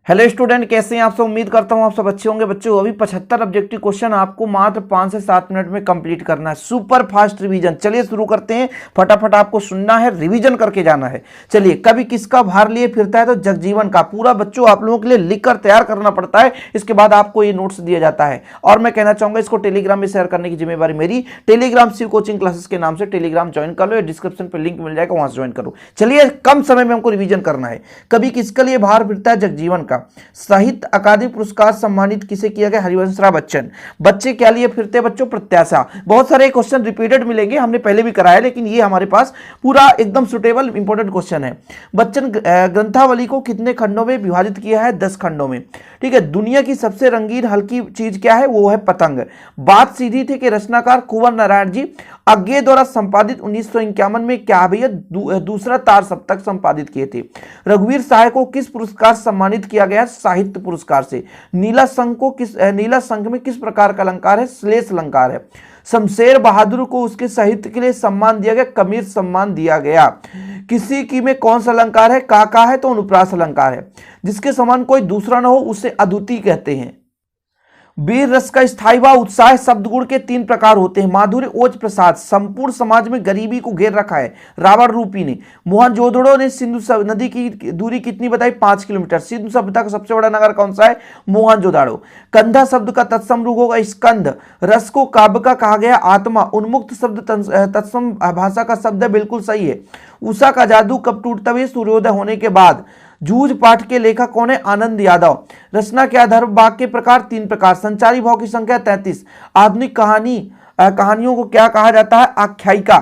Hello student, कैसे हैं आप सब। उम्मीद करता हूं आप सब अच्छे होंगे। बच्चों अभी 75 ऑब्जेक्टिव क्वेश्चन आपको मात्र 5 से 7 मिनट में कंप्लीट करना है। Super fast revision. चलिए शुरू करते हैं। फटाफट आपको सुनना है, रिवीजन करके जाना है। चलिए, कभी किसका भार लिए फिरता है तो जगजीवन का। पूरा बच्चों आप लोगों के लिए लिखकर तैयार करना पड़ता है, इसके बाद आपको ये नोट्स दिया जाता है। और मैं कहना चाहूंगा इसको टेलीग्राम में शेयर करने की जिम्मेवारी मेरी। टेलीग्राम शिव कोचिंग क्लासेस के नाम से टेलीग्राम ज्वाइन कर लो, डिस्क्रिप्शन पर लिंक मिल जाएगा, वहां से ज्वाइन करो। चलिए, कम समय में हमको रिवीजन करना है। कभी किसके लिए भार फिरता है, जगजीवन का। साहित्य अकादमी पुरस्कार सम्मानित किसे किया गया, हरिवंशराय बच्चन। बच्चे क्या लिए फिरते हैं बच्चों, प्रत्याशा। बहुत सारे क्वेश्चन रिपीटेड मिलेंगे, हमने पहले भी कराया, लेकिन ये हमारे पास पूरा एकदम सुटेबल इंपॉर्टेंट क्वेश्चन है। बच्चन ग्रंथावली को कितने खंडों में विभाजित किया है, 10 खंडों में। ठीक है। दुनिया की सबसे रंगीन हल्की चीज क्या है, वो है पतंग। बात सीधी थी कि रचनाकार कुंवर नारायण जी अज्ञे द्वारा संपादित 1951 में क्या भैया दूसरा तार सप्तक संपादित किए थे। रघुवीर सहाय को किस पुरस्कार सम्मानित किया गया, साहित्य पुरस्कार से। नीला संघ में किस प्रकार का अलंकार है, श्लेष अलंकार है। शमशेर बहादुर को उसके साहित्य के लिए सम्मान दिया गया, कबीर सम्मान दिया गया। किसी की में कौन सा अलंकार है, का है तो अनुप्रास अलंकार है। जिसके समान कोई दूसरा न हो उसे अद्वितीय कहते हैं। वीर रस का स्थायी व उत्साह शब्द गुण के 3 प्रकार होते हैं। माधुर्य, ओज, प्रसाद। संपूर्ण समाज में गरीबी को घेर रखा है रावण रूपी ने। मोहनजोदड़ो ने सिंधु नदी की दूरी कितनी बताई, 5 किलोमीटर। सिंधु सभ्यता का सबसे बड़ा नगर कौन सा है, मोहनजोदड़ो। कंधा शब्द का तत्सम रूप होगा स्कंद। रस को काव्य का कहा गया आत्मा। उन्मुक्त शब्द तत्सम भाषा का शब्द है, बिल्कुल सही है। उषा का जादू कब टूटता है, सूर्योदय होने के बाद। जूझ पाठ के लेखक कौन है, आनंद यादव। रचना के आधार वाक्य के प्रकार 3 प्रकार। संचारी भाव की संख्या 33। आधुनिक कहानियों को क्या कहा जाता है, आख्यायिका।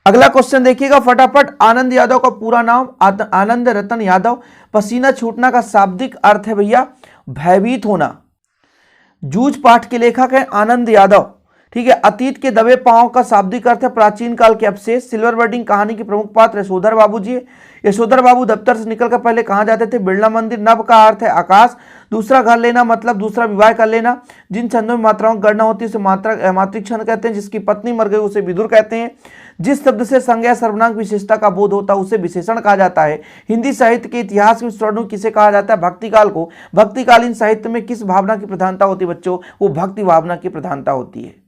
अगला क्वेश्चन देखिएगा फटाफट। आनंद यादव का पूरा नाम आनंद रतन यादव। पसीना छूटना का शाब्दिक अर्थ है भैया भयभीत होना। जूझ पाठ के लेखक है आनंद यादव। ठीक है। अतीत के दबे पांव का शाब्दिक अर्थ है प्राचीन काल के अवशेष। सिल्वर बर्डिंग कहानी के प्रमुख पात्र यशोधर बाबू जी। यशोधर बाबू दफ्तर से निकलकर पहले कहां जाते थे, बिरला मंदिर। नभ का अर्थ है आकाश। दूसरा घर लेना मतलब दूसरा विवाह कर लेना। जिन छंदों में मात्राओं की गणना होती है उसे मात्रिक छंद कहते हैं। जिसकी पत्नी मर गई उसे विदुर कहते हैं। जिस शब्द से संज्ञा सर्वनाम विशेषता का बोध होता है उसे विशेषण कहा जाता है। हिंदी साहित्य के इतिहास में स्वर्णयुग किसे कहा जाता है, भक्तिकाल को। भक्तिकालीन साहित्य में किस भावना की प्रधानता होती है बच्चों, वो भक्ति भावना की प्रधानता होती है।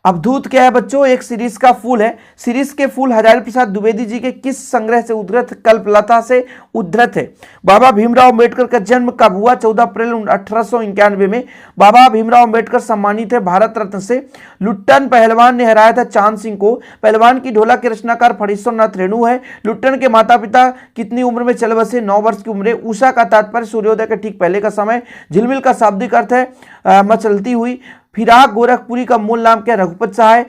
अवधूत क्या है बच्चों, एक सीरीज का फूल है। सीरीज के फूल हजारी प्रसाद द्विवेदी जी के किस संग्रह से उद्धृत, कल्पलता से उद्धृत है। बाबा भीमराव अम्बेडकर का जन्म कब हुआ, 14 अप्रैल 1891 में। बाबा भीमराव अम्बेडकर सम्मानित है भारत रत्न से। लुट्टन पहलवान ने हराया था चांद सिंह को। पहलवान की ढोला के रचनाकार फणीश्वर नाथ रेणु है। लुट्टन के माता पिता कितनी उम्र में चल बसे, 9 वर्ष की उम्र। उषा का तात्पर्य सूर्योदय के ठीक पहले का समय। झिलमिल का शाब्दिक अर्थ है मचलती हुई। फिराक गोरखपुरी का मूल नाम क्या, रघुपत सहाय।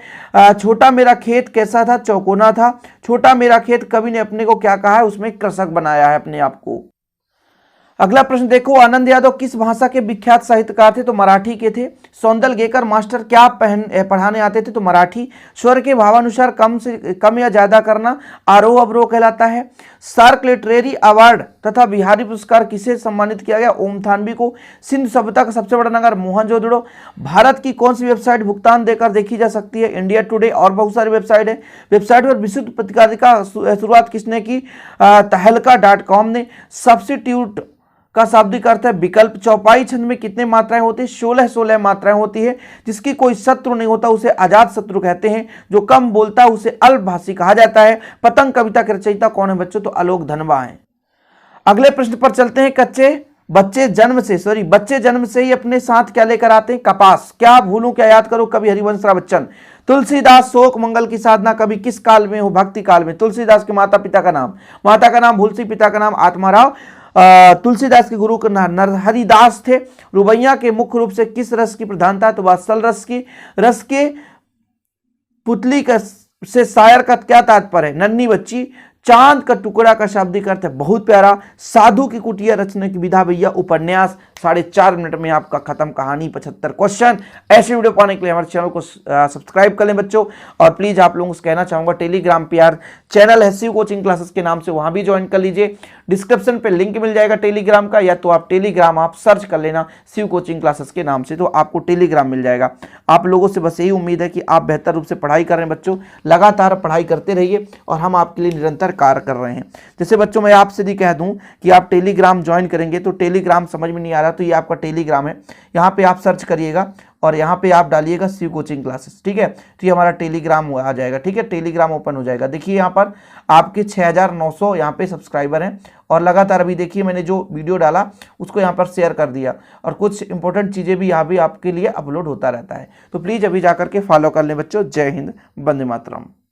छोटा मेरा खेत कैसा था, चौकोना था। छोटा मेरा खेत कवि ने अपने को क्या कहा है, उसमें कृषक बनाया है अपने आप को। अगला प्रश्न देखो। आनंद यादव किस भाषा के विख्यात साहित्यकार थे, तो मराठी के थे। सौंदल गेकर मास्टर क्या पढ़ाने आते थे, तो मराठी। स्वर के भावानुसार कम या ज्यादा करना आरोह अवरोह कहलाता है। सार्क लिटरेरी अवार्ड तथा बिहारी पुरस्कार किसे सम्मानित किया गया, ओम थानवी को। सिंधु सभ्यता का सबसे बड़ा नगर मोहनजोदड़ो। भारत की कौन सी वेबसाइट भुगतान देकर देखी जा सकती है, इंडिया टुडे। और बहुत सारी वेबसाइट है। वेबसाइट पर विशुद्ध पत्रकारिता का शुरुआत किसने की, तहलका.com ने। सब्स्टिट्यूट का शाब्दिक अर्थ है विकल्प। चौपाई छंद में कितने मात्राएं होती है, 16 मात्राएं होती है। जिसकी कोई शत्रु नहीं होता उसे अजात शत्रु कहते हैं। जो कम बोलता है उसे अल्पभाषी कहा जाता है। पतंग कविता के रचयिता कौन है बच्चों, तो आलोक धनवा है। अगले प्रश्न पर चलते हैं। बच्चे जन्म से ही अपने साथ क्या लेकर आते हैं, कपास। क्या भूलूं क्या याद करो, कवि हरिवंशराय बच्चन। तुलसीदास शोक मंगल की साधना कवि किस काल में हो, भक्ति काल में। तुलसीदास के माता का नाम भूलसी, पिता का नाम आत्माराव। तुलसीदास के गुरु नरहरिदास थे। रुबैया के मुख्य रूप से किस रस की प्रधानता, तो वात्सल रस की। रस के पुतली का से शायर का क्या तात्पर्य है, नन्ही बच्ची। चांद का टुकड़ा का शाब्दिक अर्थ है बहुत प्यारा। साधु की कुटिया रचने की विधा भैया उपन्यास। 4.5 मिनट में आपका खत्म कहानी 75 क्वेश्चन। ऐसे वीडियो पाने के लिए हमारे चैनल को सब्सक्राइब कर लें बच्चों। और प्लीज आप लोगों को कहना चाहूंगा टेलीग्राम पे यार चैनल है शिव कोचिंग क्लासेस के नाम से, वहां भी ज्वाइन कर लीजिए। डिस्क्रिप्शन पे लिंक मिल जाएगा टेलीग्राम का, या तो आप टेलीग्राम आप सर्च कर लेना शिव कोचिंग क्लासेस के नाम से, तो आपको टेलीग्राम मिल जाएगा। आप लोगों से बस यही उम्मीद है कि आप बेहतर रूप से पढ़ाई कर रहे हैं बच्चों, लगातार पढ़ाई करते रहिए और हम आपके लिए निरंतर कार्य कर रहे हैं। जैसे बच्चों मैं आपसे भी कह दूं कि आप टेलीग्राम ज्वाइन करेंगे तो टेलीग्राम समझ में नहीं आ रहा तो ये आपका टेलीग्राम है, यहाँ पे आप सर्च करिएगा और यहाँ पे आप डालिएगा शिव कोचिंग क्लासेस, ठीक है। तो ये हमारा टेलीग्राम आ जाएगा, ठीक है, टेलीग्राम ओपन हो जाएगा। देखिए यहाँ पर आपके 6900 यहाँ पे सब्सक्राइबर हैं और लगातार अभी देखिए मैंने जो वीडियो डाला उसको यहाँ पर शेयर कर दिया और कुछ इंपॉर्टेंट चीज़ें भी यहाँ भी आपके लिए अपलोड होता रहता है। तो प्लीज़ अभी जाकर के फॉलो कर लें बच्चों। जय हिंद, वंदे मातरम।